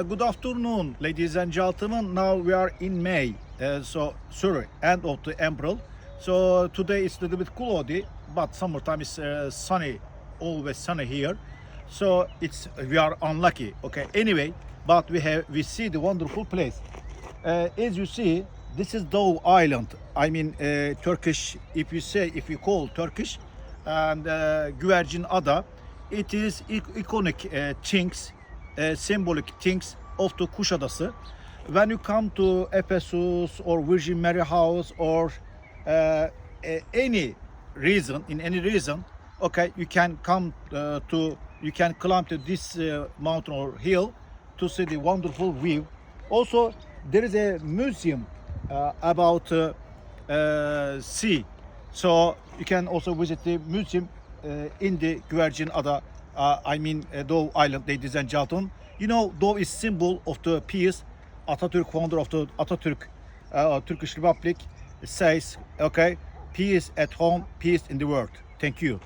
Good afternoon, ladies and gentlemen. Now we are in May, end of the April. So today it's a little bit cloudy, but summertime is sunny, always sunny here. So we are unlucky. Okay. Anyway, but we see the wonderful place. As you see, this is Dove Island. I mean Turkish. If you call Turkish, and Güvercin Ada, it is iconic things. Symbolic things of the Kuşadası. When you come to Ephesus or Virgin Mary House or any reason, okay, you can come you can climb to this mountain or hill to see the wonderful view. Also, there is a museum about sea, so you can also visit the museum in the Güvercin Ada. Dove Island, ladies and gentlemen. You know, Dove is symbol of the peace. Atatürk, founder of the Turkish Republic, says, okay, peace at home, peace in the world. Thank you.